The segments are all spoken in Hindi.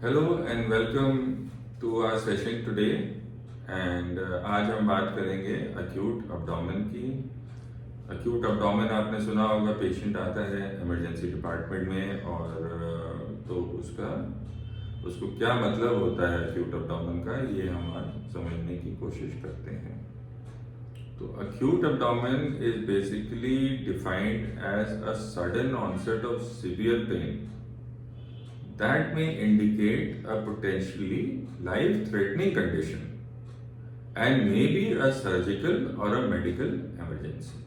Hello and welcome to our session today and आज हम बात करेंगे अक्यूट अब्डोमेन की। अक्यूट अब्डोमेन आपने सुना होगा, पेशेंट आता है इमरजेंसी डिपार्टमेंट में और तो उसको क्या मतलब होता है अक्यूट अब्डोमेन का, ये हम आज समझने की कोशिश करते हैं। तो acute abdomen is basically defined as a sudden onset of severe pain that may indicate a potentially life-threatening condition and may be a surgical or a medical emergency.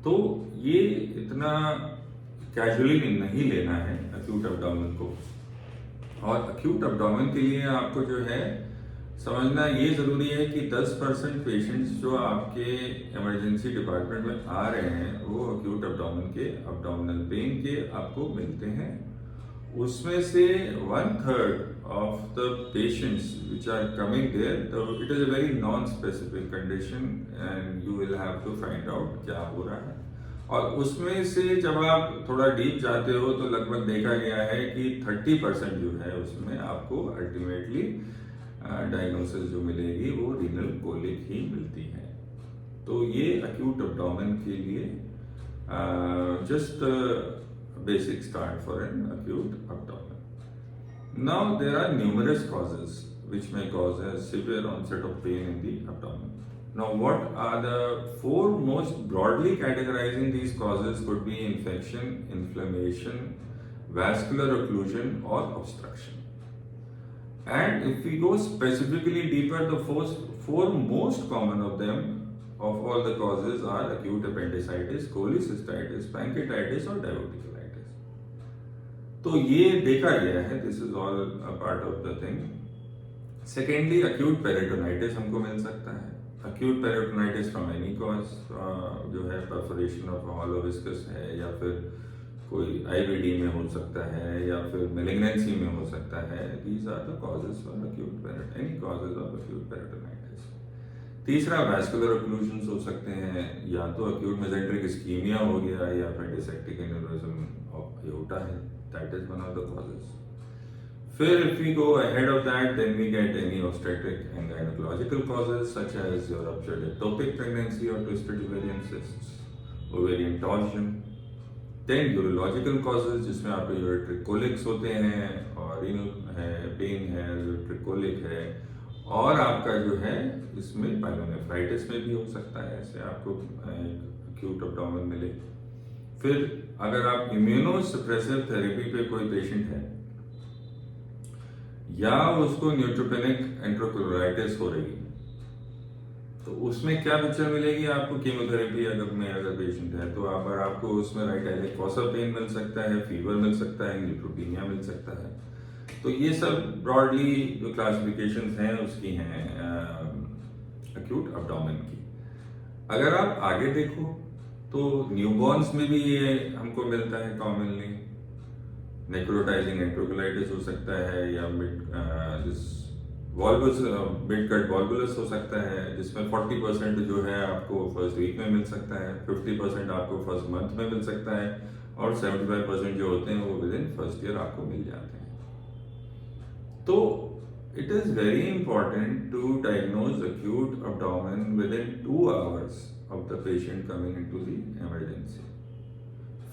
तो ये इतना कैजुअली नहीं लेना है acute abdomen को। और acute abdomen के लिए आपको जो है समझना ये ज़रूरी है कि 10% पेशेंट्स जो आपके इमरजेंसी डिपार्टमेंट में आ रहे हैं वो acute abdomen के abdominal पेन के आपको मिलते हैं। उसमें से 1/3 of the patients which are coming there, it is a very non-specific condition and you will have to find out क्या हो रहा है। और उसमें से जब आप थोड़ा डीप जाते हो तो लगभग देखा गया है कि 30% जो है उसमें आपको अल्टीमेटली डायग्नोसिस जो मिलेगी वो रीनल कोलिक ही मिलती है। तो ये अक्यूट अब्डोमेन के लिए just basic start for an acute abdomen. Now there are numerous causes which may cause a severe onset of pain in the abdomen. Now what are the four most broadly categorizing these causes could be infection, inflammation, vascular occlusion or obstruction. And if we go specifically deeper, the four most common of them of all the causes are acute appendicitis, cholecystitis, pancreatitis और diverticulitis. तो ये देखा गया है, this is all part of the thing. Secondly acute peritonitis हमको मिल सकता है। Acute peritonitis from any cause, जो है परफोरेशन ऑफ हॉलो विस्कस है या फिर कोई आईबीडी में हो सकता है या फिर मेलिग्नेंसी में हो सकता है। These are the causes for acute any causes of acute peritonitis. तीसरा वैस्कुलर ओक्लूजन्स हो सकते हैं, या तो अक्यूट मेसेंट्रिक इस्कीमिया हो गया या फिर डिसेक्टिक एन्यूरिज्म ऑफ एओर्टा है, that is one of the causes. ਫਿਰ if we go ahead of that, then we get any obstetric and gynecological causes such as your ruptured ectopic pregnancy or twisted ovarian cysts, ovarian torsion. Then urological causes जिसमें आपके यूरेट्रिक कोलिक्स होते हैं और रीनल है, पेन है, यूरेट्रिक कोलिक है, और आपका जो है इसमें पाइलोनेफ्राइटिस में भी हो सकता है, ऐसे आपको एक्यूट अब्डोमेन मिले। फिर अगर आप इम्यूनो सप्रेसिव थेरेपी पे कोई पेशेंट है या उसको न्यूट्रोपेनिक एंट्रोक्लोराइटिस हो रही है, तो उसमें क्या पिक्चर मिलेगी आपको। कीमोथेरेपी अगर पेशेंट है तो अगर आपको उसमें राइट एलिक फॉसा पेन मिल सकता है, फीवर मिल सकता है, न्यूट्रोपीनिया मिल सकता है। तो ये सब ब्रॉडली जो क्लासिफिकेशंस हैं उसकी हैं अक्यूट अब्डोमेन की। अगर आप आगे देखो तो न्यूबॉर्न्स में भी ये हमको मिलता है कॉमनली। नेक्रोटाइजिंग एंट्रोकोलाइटिस हो सकता है या मिड कट वॉल्वुलस हो सकता है, जिसमें 40% जो है आपको फर्स्ट वीक में मिल सकता है, 50% आपको फर्स्ट मंथ में मिल सकता है और 75% जो होते हैं वो विद इन फर्स्ट ईयर आपको मिल जाते हैं। तो it is very important to diagnose acute abdomen within 2 hours of the patient coming into the emergency.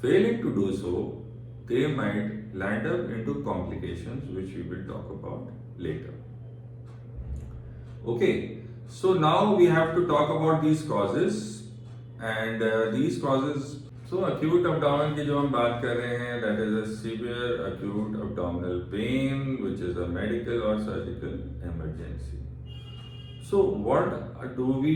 Failing to do so, they might land up into complications which we will talk about later. Okay, so now we have to talk about these causes and these causes. So acute abdomen की जो हम बात कर रहे हैं, that is a severe acute abdominal pain which is a medical or surgical emergency. So what do we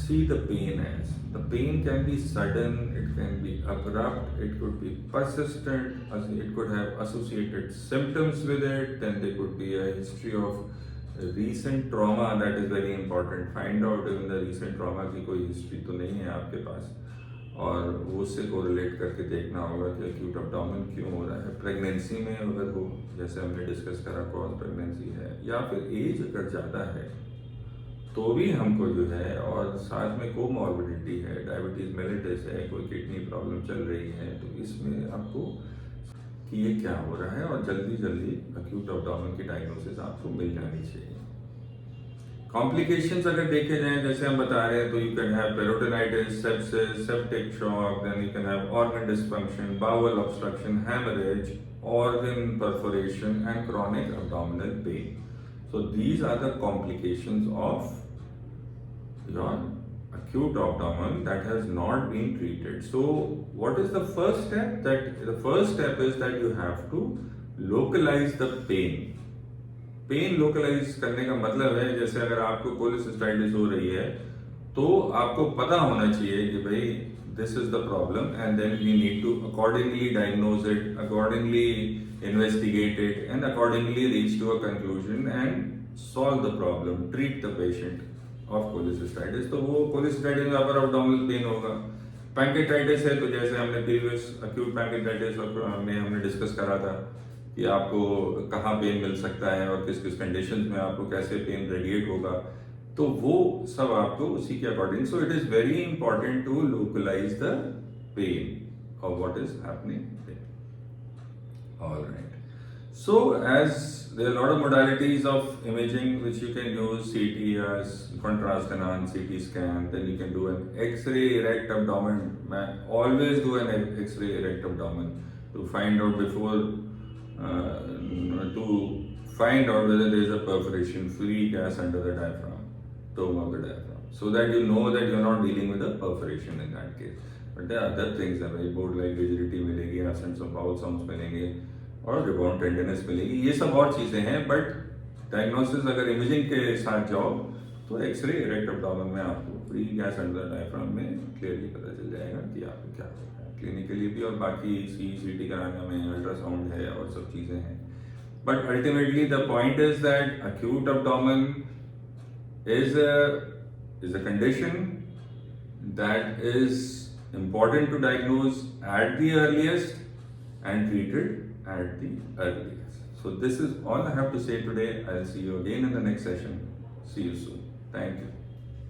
see the pain as? The pain can be sudden, it can be abrupt, it could be persistent, it could have associated symptoms with it, then there could be a history of recent trauma, that is very important. Find out in the recent trauma की कोई history तो नहीं है आपके पास, और उससे कोरिलेट करके देखना होगा कि अक्यूट अब्डोमेन क्यों हो रहा है। प्रेगनेंसी में अगर वो, जैसे हमने डिस्कस करा, कॉज प्रेगनेंसी है या फिर एज अगर ज़्यादा है तो भी हमको जो है, और साथ में कोमॉर्बिडिटी है, डायबिटीज मेलिटस है, कोई किडनी प्रॉब्लम चल रही है, तो इसमें आपको कि ये क्या हो रहा है और जल्दी जल्दी अक्यूट एब्डोमेन की डायग्नोसिस आपको मिल जानी चाहिए। कॉम्प्लिकेशंस अगर देखे जाएं, जैसे हम बता रहे हैं, तो you can have peritonitis, sepsis, septic shock, then you can have organ dysfunction, bowel obstruction, haemorrhage, organ perforation and chronic abdominal pain. So these are the complications of your acute abdomen that has not been treated. So what is the first step? The first step is that you have to localize the pain. Pain localise करने का मतलब है, जैसे अगर आपको कोलेसिस्टाइटिस हो रही है तो आपको पता होना चाहिए कि भाई this is the problem, and then we need to accordingly diagnose it, accordingly investigate it, and accordingly reach to a conclusion and solve the problem, treat the patient of cholecystitis. तो वो cholecystitis में अपर abdominal pain होगा। पैंक्रेटाइटिस है तो जैसे हमने प्रीवियस acute पैंक्रेटाइटिस में हमने डिस्कस करा था कि आपको कहाँ पेन मिल सकता है और किस किस कंडीशंस में आपको कैसे पेन रेडिएट होगा, तो वो सब आपको उसी के according. So it is very important to localise the pain और what is happening. Alright, so as there are lot of modalities of imaging which you can use, CT as contrast enhanced CT scan, then you can do an X-ray erect abdomen. मैं always do an X-ray erect abdomen to find out before to find out whether there is a perforation, free gas under the diaphragm, dome of the diaphragm, so that you know that you are not dealing with a perforation in that case. But there are other things that very board like rigidity मिलेगी, absence of bowel sounds मिलेंगे और rebound tenderness मिलेगी, ये सब और चीजें हैं। बट डायग्नोसिस अगर इमेजिंग के साथ जाओ तो एक्सरे इरेक्ट एब्डोमेन में आपको फ्री गैस अंडर डायफ्राम में क्लियरली पता चल जाएगा कि आपको क्या हो रहा है क्लिनिकली भी, और बाकी CT कराने में अल्ट्रासाउंड है और सब चीजें हैं। But ultimately, the point is that acute abdomen is a condition that is important to diagnose at the earliest and treated at the earliest. So this is all I have to say today. I'll see you again in the next session. See you soon. Thank you.